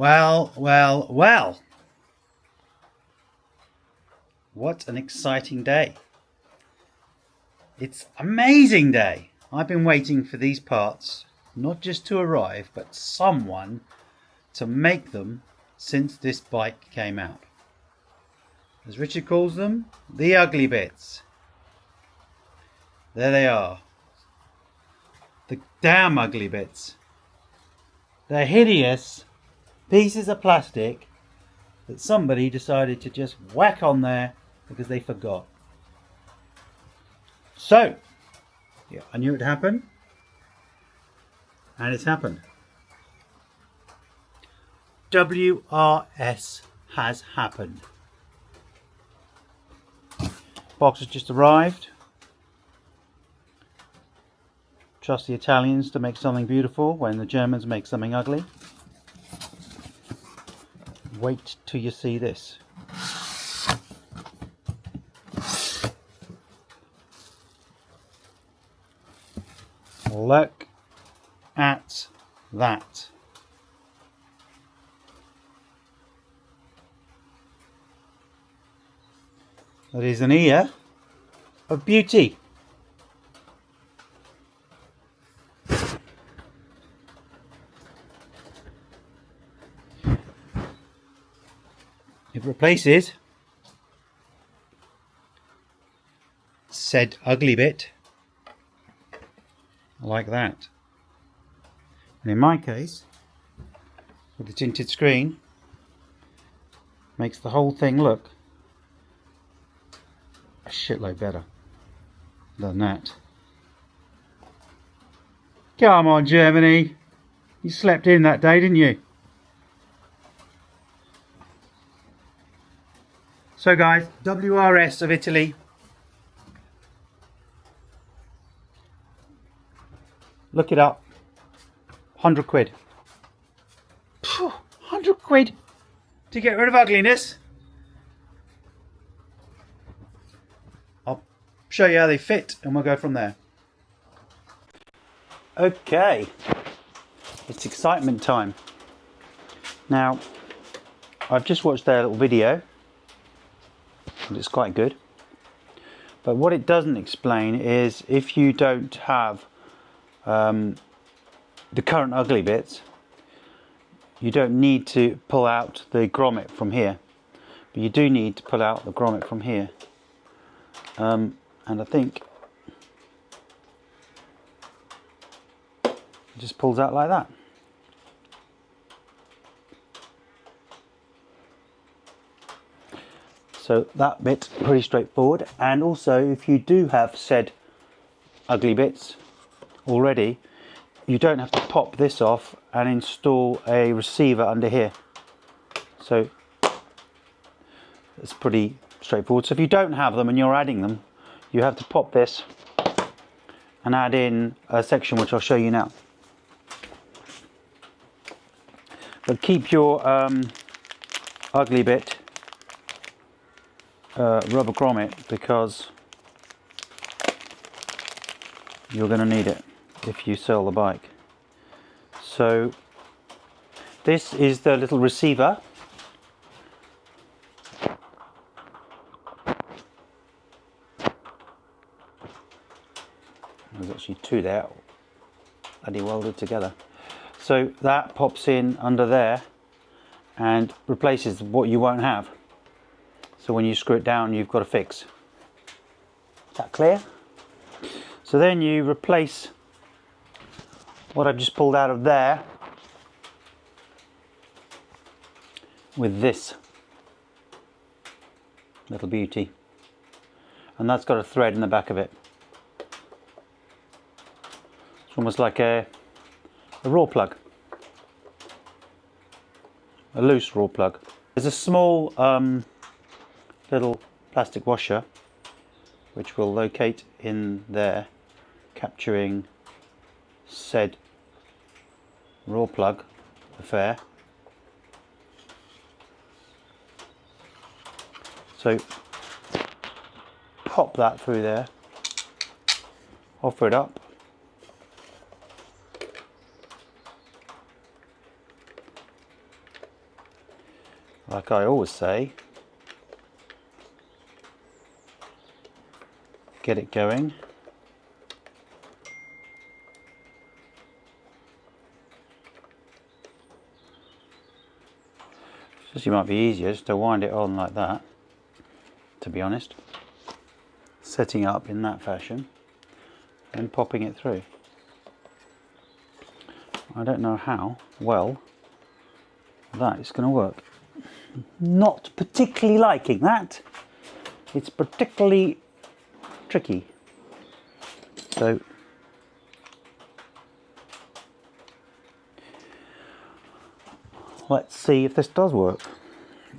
Well, well, well. What an exciting day. It's an amazing day. I've been waiting for these parts, not just to arrive, but someone to make them since this bike came out. As Richard calls them, the ugly bits. There they are. The damn ugly bits. They're hideous pieces of plastic that somebody decided to just whack on there because they forgot. So, yeah, I knew it'd happen, and it's happened. WRS has happened. Box has just arrived. Trust the Italians to make something beautiful when the Germans make something ugly. Wait till you see this. Look at that. That is an ear of beauty. It replaces said ugly bit like that. And in my case, with the tinted screen, makes the whole thing look a shitload better than that. Come on, Germany. You slept in that day, didn't you? So guys, WRS of Italy. Look it up. 100 quid. 100 quid to get rid of ugliness. I'll show you how they fit and we'll go from there. Okay, it's excitement time. Now, I've just watched their little video and it's quite good. But what it doesn't explain is if you don't have the current ugly bits, you don't need to pull out the grommet from here, but you do need to pull out the grommet from here, and I think it just pulls out like that. So that bit's pretty straightforward. And also, if you do have said ugly bits already, you don't have to pop this off and install a receiver under here. So it's pretty straightforward. So if you don't have them and you're adding them, you have to pop this and add in a section which I'll show you now. But keep your ugly bit rubber grommet, because you're going to need it if you sell the bike. So this is the little receiver. There's actually two there, bloody welded together. So that pops in under there and replaces what you won't have. So when you screw it down, you've got a fix. Is that clear? So then you replace what I've just pulled out of there with this little beauty. And that's got a thread in the back of it. It's almost like a raw plug. A loose raw plug. There's a small little plastic washer which will locate in there, capturing said raw plug affair. So pop that through there, offer it up, like I always say, get it going. Just it might be easier just to wind it on like that, to be honest. Setting up in that fashion and popping it through. I don't know how well that is going to work. Not particularly liking that. It's particularly tricky. So let's see if this does work.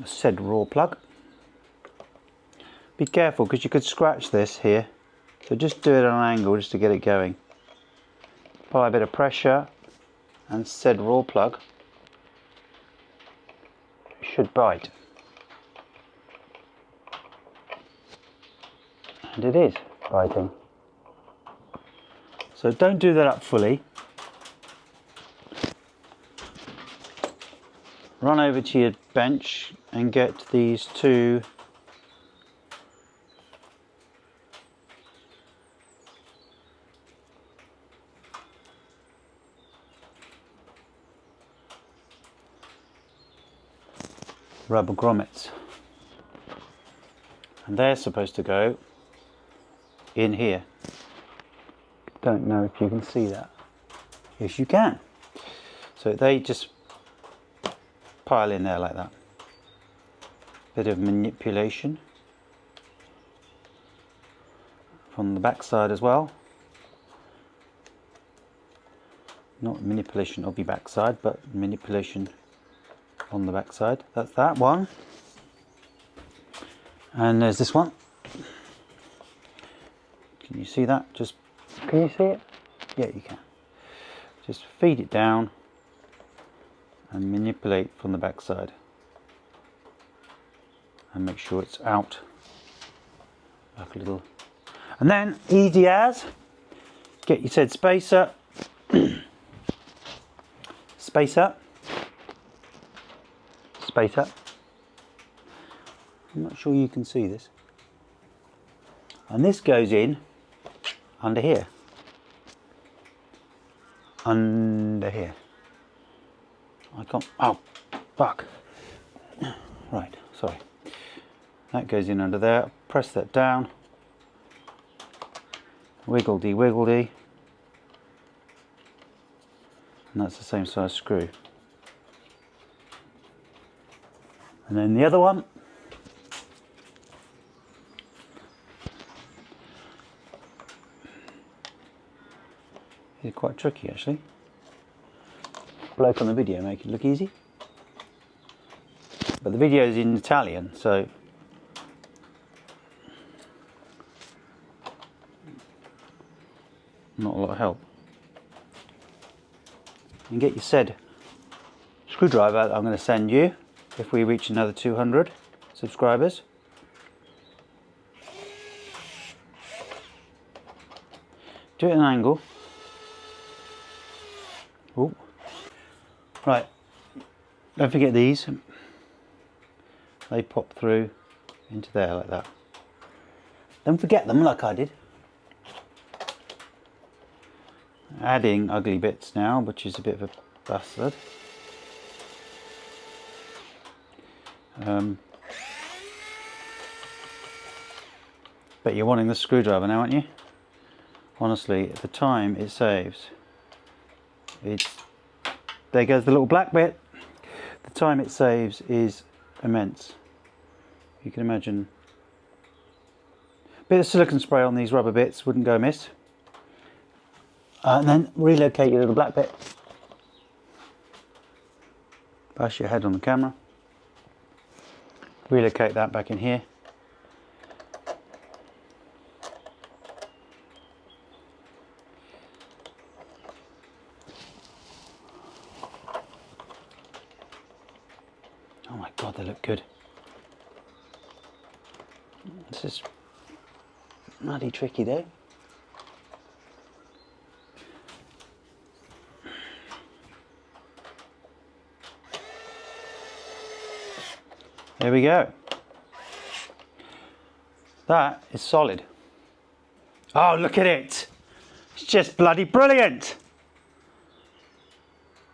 Said raw plug. Be careful because you could scratch this here. So just do it at an angle just to get it going. Apply a bit of pressure and said raw plug should bite. And it is biting. So don't do that up fully. Run over to your bench and get these two rubber grommets, and they're supposed to go in here. Don't know if you can see that. Yes, you can. So they just pile in there like that. Bit of manipulation from the back side as well. Not manipulation of the back side, but manipulation on the back side. That's that one. And there's this one. Can you see that? Just, can you see it? Yeah, you can. Just feed it down and manipulate from the back side. And make sure it's out. Like a little. And then, easy as, get your said spacer. Spacer. Spacer. I'm not sure you can see this. And this goes in under here. Under here. I can't, oh, fuck. Right, sorry. That goes in under there. Press that down. Wiggle-dee, wiggle-dee. And that's the same size screw. And then the other one. It's quite tricky actually. Bloke on the video make it look easy. But the video is in Italian, so not a lot of help. And get your said screwdriver that I'm going to send you if we reach another 200 subscribers. Do it at an angle. Ooh. Right, don't forget these. They pop through into there like that. Don't forget them like I did. Adding ugly bits now, which is a bit of a bastard. But you're wanting the screwdriver now, aren't you? Honestly, the time it saves, there goes the little black bit. The time it saves is immense. You can imagine. A bit of silicone spray on these rubber bits wouldn't go amiss. And then relocate your little black bit. Bash your head on the camera. Relocate that back in here. Oh my god, they look good. This is bloody tricky though. There we go. That is solid. Oh, look at it. It's just bloody brilliant.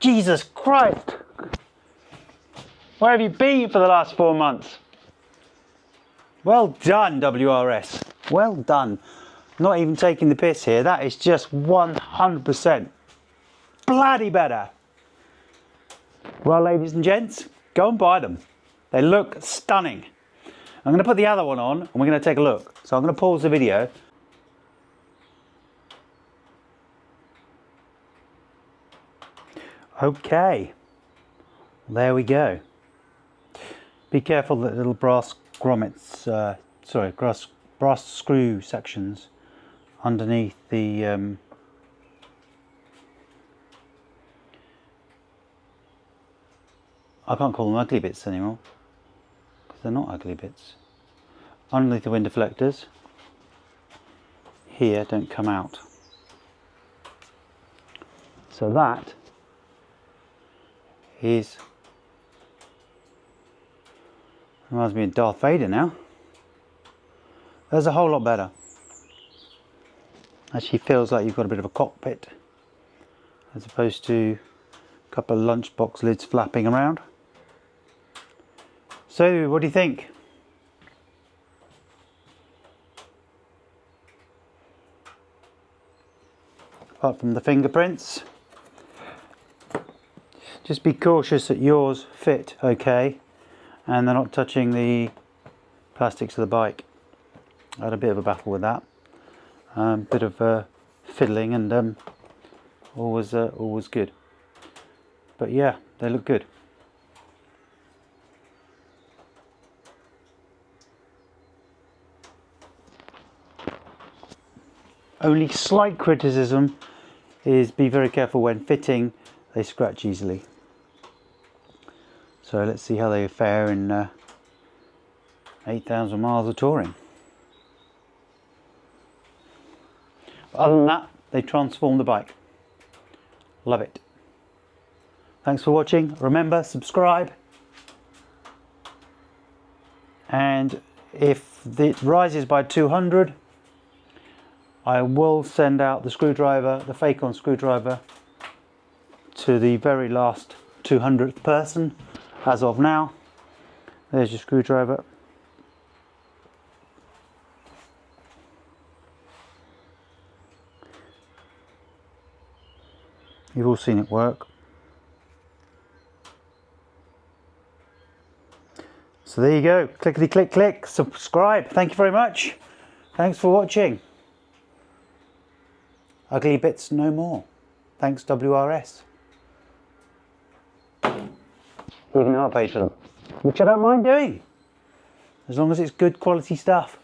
Jesus Christ. Where have you been for the last 4 months? Well done, WRS. Well done. Not even taking the piss here. That is just 100% bloody better. Well, ladies and gents, go and buy them. They look stunning. I'm going to put the other one on and we're going to take a look. So I'm going to pause the video. Okay. There we go. Be careful that little brass grommets, brass screw sections underneath the I can't call them ugly bits anymore because they're not ugly bits. Underneath the wind deflectors here don't come out. So that is, reminds me of Darth Vader now. There's a whole lot better. Actually feels like you've got a bit of a cockpit as opposed to a couple of lunchbox lids flapping around. So what do you think? Apart from the fingerprints, just be cautious that yours fit okay and they're not touching the plastics of the bike. I had a bit of a battle with that. Bit of fiddling and all was good. But yeah, they look good. Only slight criticism is be very careful when fitting, they scratch easily. So let's see how they fare in 8,000 miles of touring. But other than that, they transformed the bike. Love it. Thanks for watching. Remember, subscribe. And if it rises by 200, I will send out the screwdriver, the fake-on screwdriver, to the very last 200th person as of now. There's your screwdriver. You've all seen it work. So there you go. Clickety click click. Subscribe. Thank you very much. Thanks for watching. Ugly bits no more. Thanks WRS. Even though I paid for them. Which I don't mind doing. As long as it's good quality stuff.